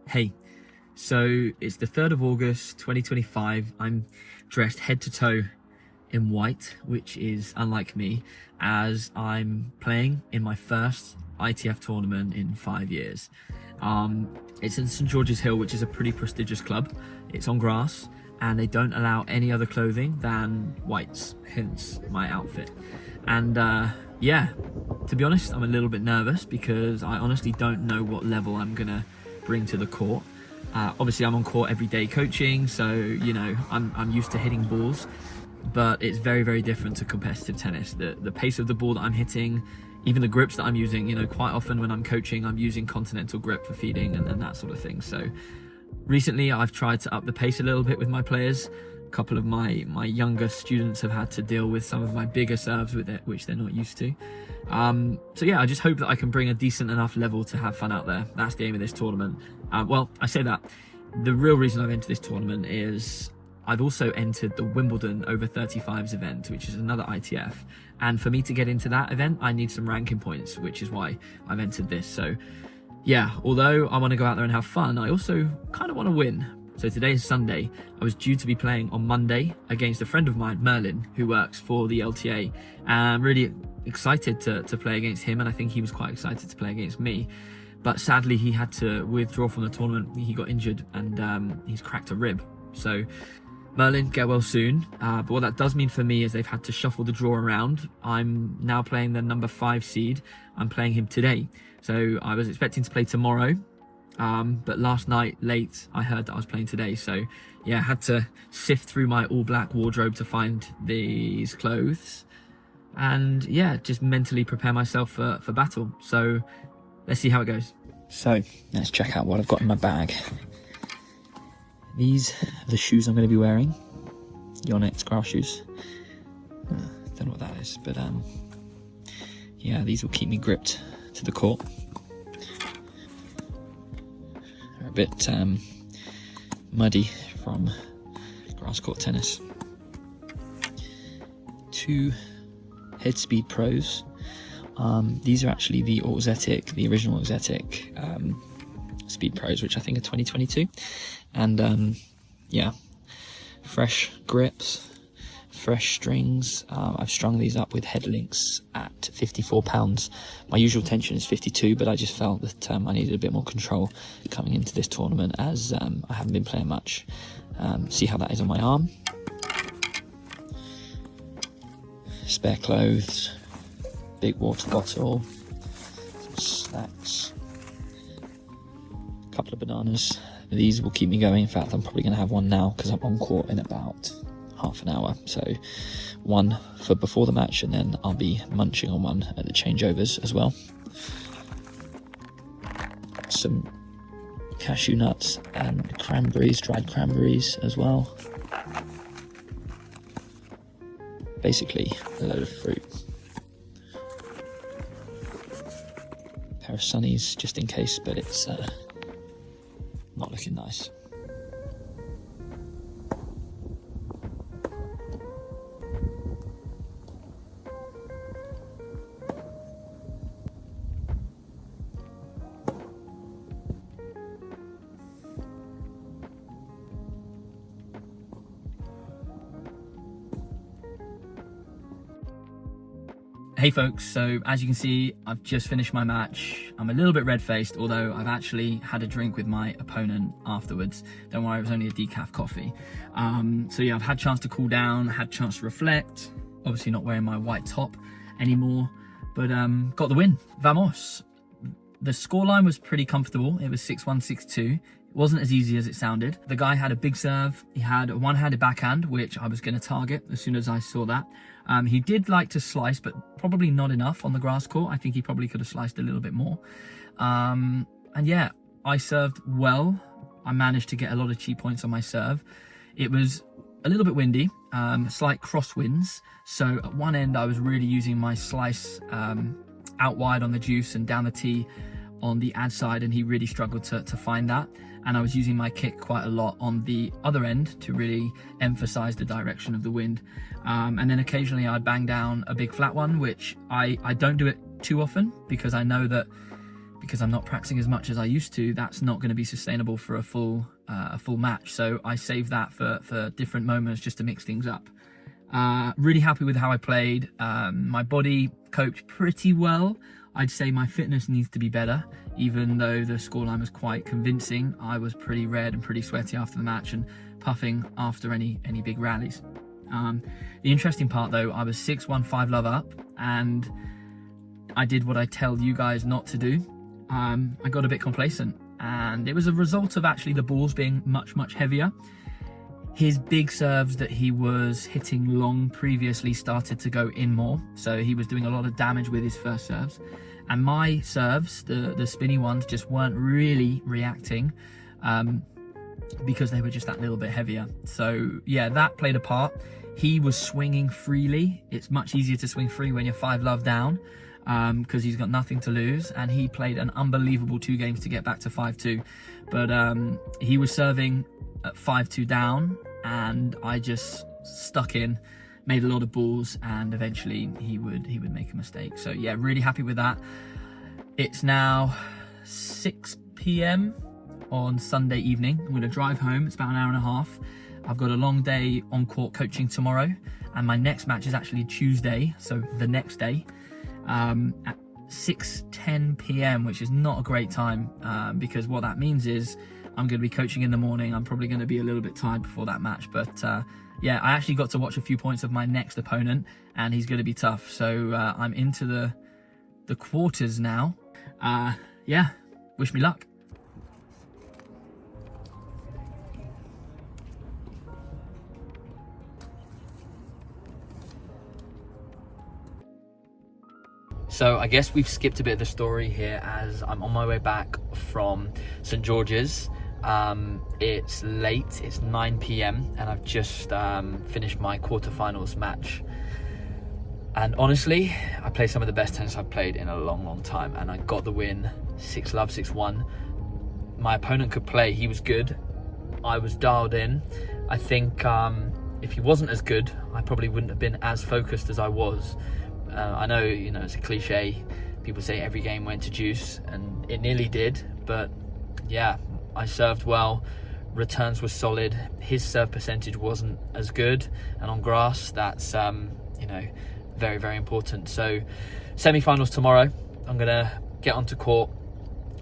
Hey, so it's the 3rd of August 2025. I'm dressed head to toe in white, which is unlike me, as I'm playing in my first ITF tournament in 5 years. It's in St George's Hill, which is a pretty prestigious club. It's on grass and they don't allow any other clothing than whites, hence my outfit. And yeah, to be honest, I'm a little bit nervous because I honestly don't know what level I'm gonna bring to the court. Obviously I'm on court every day coaching, so you know I'm used to hitting balls, but it's very, very different to competitive tennis. The pace of the ball that I'm hitting, even the grips that I'm using, you know, quite often when I'm coaching I'm using continental grip for feeding and that sort of thing. So recently I've tried to up the pace a little bit with my players. A couple of my younger students have had to deal with some of my bigger serves with it, which they're not used to. So yeah, I just hope that I can bring a decent enough level to have fun out there. That's the aim of this tournament. Well, I say that. The real reason I've entered this tournament is I've also entered the Wimbledon Over-35s event, which is another ITF. And for me to get into that event, I need some ranking points, which is why I've entered this. So yeah, although I want to go out there and have fun, I also kind of want to win. So today is Sunday. I was due to be playing on Monday against a friend of mine, Merlin, who works for the LTA. And I'm really excited to play against him, and I think he was quite excited to play against me. But sadly, he had to withdraw from the tournament. He got injured and he's cracked a rib. So Merlin, get well soon. But what that does mean for me is they've had to shuffle the draw around. I'm now playing the number 5 seed. I'm playing him today. So I was expecting to play tomorrow. But last night late I heard that I was playing today, so yeah, I had to sift through my all black wardrobe to find these clothes and yeah, just mentally prepare myself for battle. So let's see how it goes. So let's check out what I've got in my bag. These are the shoes I'm going to be wearing. Yonex grass shoes. Don't know what that is, but yeah, these will keep me gripped to the court. A bit muddy from grass court tennis. 2 Head Speed Pros. These are actually the original Auxetic Speed Pros, which I think are 2022. And yeah, fresh grips, fresh strings. I've strung these up with head links at 54 pounds. My usual tension is 52, but I just felt that I needed a bit more control coming into this tournament, as I haven't been playing much. See how that is on my arm. Spare clothes, big water bottle, some snacks, a couple of bananas. These will keep me going. In fact, I'm probably going to have one now because I'm on court in about half an hour. So one for before the match, and then I'll be munching on one at the changeovers as well. Some cashew nuts and cranberries, dried cranberries as well. Basically a load of fruit. A pair of sunnies just in case, but it's not looking nice. Hey folks, so as you can see, I've just finished my match. I'm a little bit red-faced, although I've actually had a drink with my opponent afterwards. Don't worry, it was only a decaf coffee. So yeah, I've had a chance to cool down, had a chance to reflect. Obviously not wearing my white top anymore, but got the win. Vamos. The scoreline was pretty comfortable. It was 6-1, 6-2. It wasn't as easy as it sounded. The guy had a big serve. He had a one-handed backhand, which I was going to target as soon as I saw that. He did like to slice, but probably not enough on the grass court. I think he probably could have sliced a little bit more. And yeah, I served well. I managed to get a lot of cheap points on my serve. It was a little bit windy, slight crosswinds. So at one end, I was really using my slice out wide on the juice and down the tee on the ad side, and he really struggled to find that. And I was using my kick quite a lot on the other end to really emphasize the direction of the wind. And then occasionally I'd bang down a big flat one, which I don't do it too often because I know that because I'm not practicing as much as I used to, that's not going to be sustainable for a full match. So I save that for different moments just to mix things up. Really happy with how I played. My body coped pretty well. I'd say my fitness needs to be better, even though the scoreline was quite convincing. I was pretty red and pretty sweaty after the match and puffing after any big rallies. The interesting part though, I was 6-1 5-love up, and I did what I tell you guys not to do. I got a bit complacent, and it was a result of actually the balls being much heavier. His big serves that he was hitting long previously started to go in more, so he was doing a lot of damage with his first serves. And my serves, the spinny ones, just weren't really reacting because they were just that little bit heavier. So yeah, that played a part. He was swinging freely. It's much easier to swing free when you're 5-love down because he's got nothing to lose. And he played an unbelievable 2 games to get back to 5-2. But he was serving at 5-2 down, and I just stuck in, made a lot of balls, and eventually he would make a mistake. So yeah, really happy with that. It's now 6 p.m. on Sunday evening. I'm going to drive home. It's about an hour and a half. I've got a long day on court coaching tomorrow, and my next match is actually Tuesday, so the next day, at 6:10 p.m, which is not a great time, because what that means is I'm going to be coaching in the morning. I'm probably going to be a little bit tired before that match, but yeah, I actually got to watch a few points of my next opponent, and he's going to be tough. So I'm into the quarters now. Yeah, wish me luck. So I guess we've skipped a bit of the story here as I'm on my way back from St George's. It's late, it's 9 p.m, and I've just finished my quarterfinals match. And honestly, I played some of the best tennis I've played in a long time, and I got the win, 6-love, 6-1. My opponent could play, he was good. I was dialed in. I think if he wasn't as good, I probably wouldn't have been as focused as I was. I know, you know, it's a cliche. People say every game went to juice, and it nearly did. But yeah, I served well. Returns were solid. His serve percentage wasn't as good, and on grass, that's you know, very important. So, semi-finals tomorrow. I'm gonna get onto court,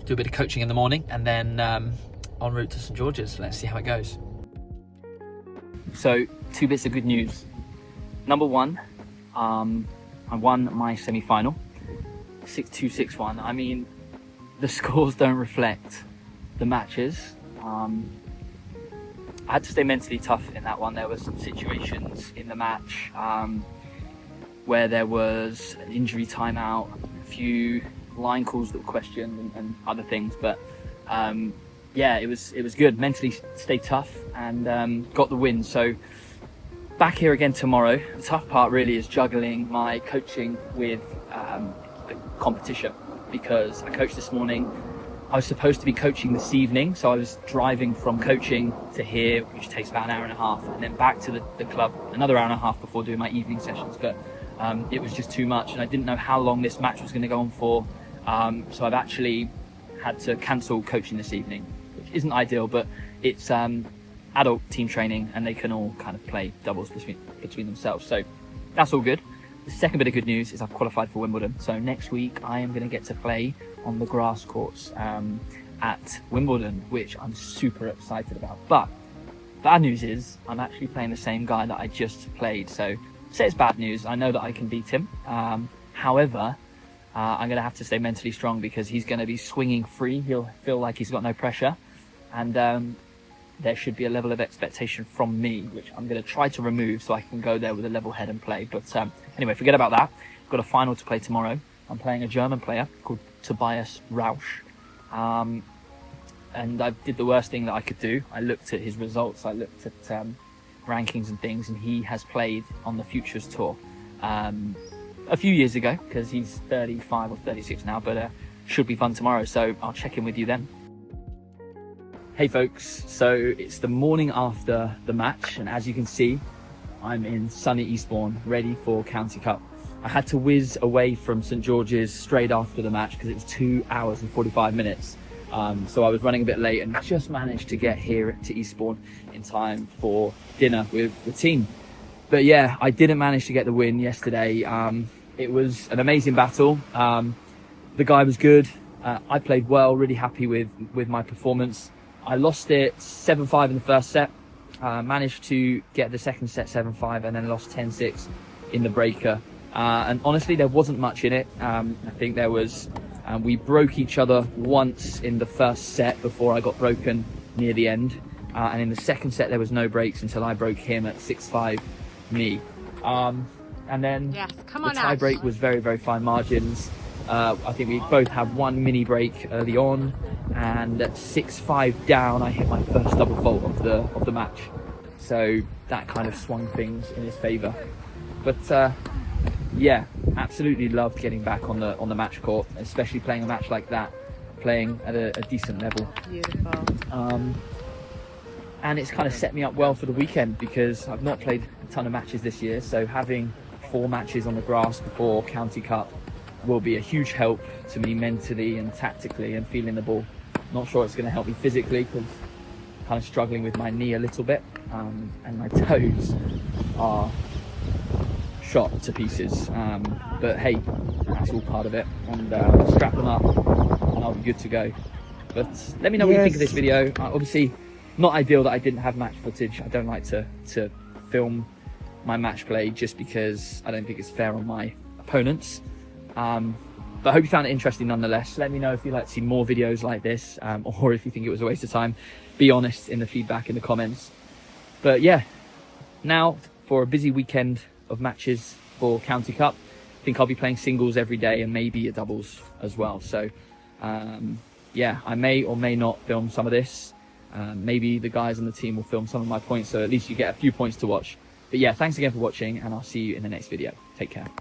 do a bit of coaching in the morning, and then en route to St George's. Let's see how it goes. So, 2 bits of good news. Number one, I won my semi-final, 6-2, 6-1. I mean, the scores don't reflect the matches. I had to stay mentally tough in that one. There were some situations in the match where there was an injury timeout, a few line calls that were questioned, and other things. But yeah, it was good. Mentally stayed tough and got the win. So back here again tomorrow. The tough part really is juggling my coaching with the competition, because I coached this morning. I was supposed to be coaching this evening, so I was driving from coaching to here, which takes about an hour and a half, and then back to the club, another hour and a half before doing my evening sessions. But it was just too much, and I didn't know how long this match was going to go on for. So I've actually had to cancel coaching this evening, which isn't ideal, but it's adult team training, and they can all kind of play doubles between themselves. So that's all good. The second bit of good news is I've qualified for Wimbledon. So next week I am going to get to play on the grass courts at Wimbledon, which I'm super excited about. But bad news is I'm actually playing the same guy that I just played. So say it's bad news. I know that I can beat him. However, I'm going to have to stay mentally strong, because he's going to be swinging free. He'll feel like he's got no pressure. And there should be a level of expectation from me, which I'm going to try to remove so I can go there with a level head and play. But anyway, forget about that. I've got a final to play tomorrow. I'm playing a German player called Tobias Roush. And I did the worst thing that I could do. I looked at his results. I looked at rankings and things, and he has played on the Futures Tour a few years ago, because he's 35 or 36 now, but should be fun tomorrow. So I'll check in with you then. Hey folks, so it's the morning after the match, and as you can see, I'm in sunny Eastbourne, ready for County Cup. I had to whiz away from St George's straight after the match because it was 2 hours and 45 minutes. So I was running a bit late and just managed to get here to Eastbourne in time for dinner with the team. But yeah, I didn't manage to get the win yesterday. It was an amazing battle. The guy was good. I played well, really happy with my performance. I lost it 7-5 in the first set. Managed to get the second set 7-5 and then lost 10-6 in the breaker. And honestly, there wasn't much in it. I think there was... we broke each other once in the first set before I got broken near the end. And in the second set, there was no breaks until I broke him at 6-5 me. And then the tie break was very, very fine margins. I think we both had one mini break early on, and at 6-5 down, I hit my first double fault of the match. So that kind of swung things in his favour. But yeah, absolutely loved getting back on the match court, especially playing a match like that, playing at a decent level. Beautiful. And it's kind of set me up well for the weekend because I've not played a ton of matches this year, so having 4 matches on the grass before County Cup will be a huge help to me mentally and tactically and feeling the ball. Not sure it's going to help me physically because I'm kind of struggling with my knee a little bit, and my toes are shot to pieces, but hey, that's all part of it, and I'll strap them up and I'll be good to go. But let me know what you think of this video. Obviously not ideal that I didn't have match footage. I don't like to film my match play just because I don't think it's fair on my opponents, but I hope you found it interesting nonetheless. Let me know if you'd like to see more videos like this, or if you think it was a waste of time. Be honest in the feedback in the comments. But yeah, now for a busy weekend of matches for County Cup, I think I'll be playing singles every day and maybe a doubles as well. So yeah, I may or may not film some of this. Maybe the guys on the team will film some of my points, so at least you get a few points to watch. But yeah, thanks again for watching, and I'll see you in the next video. Take care.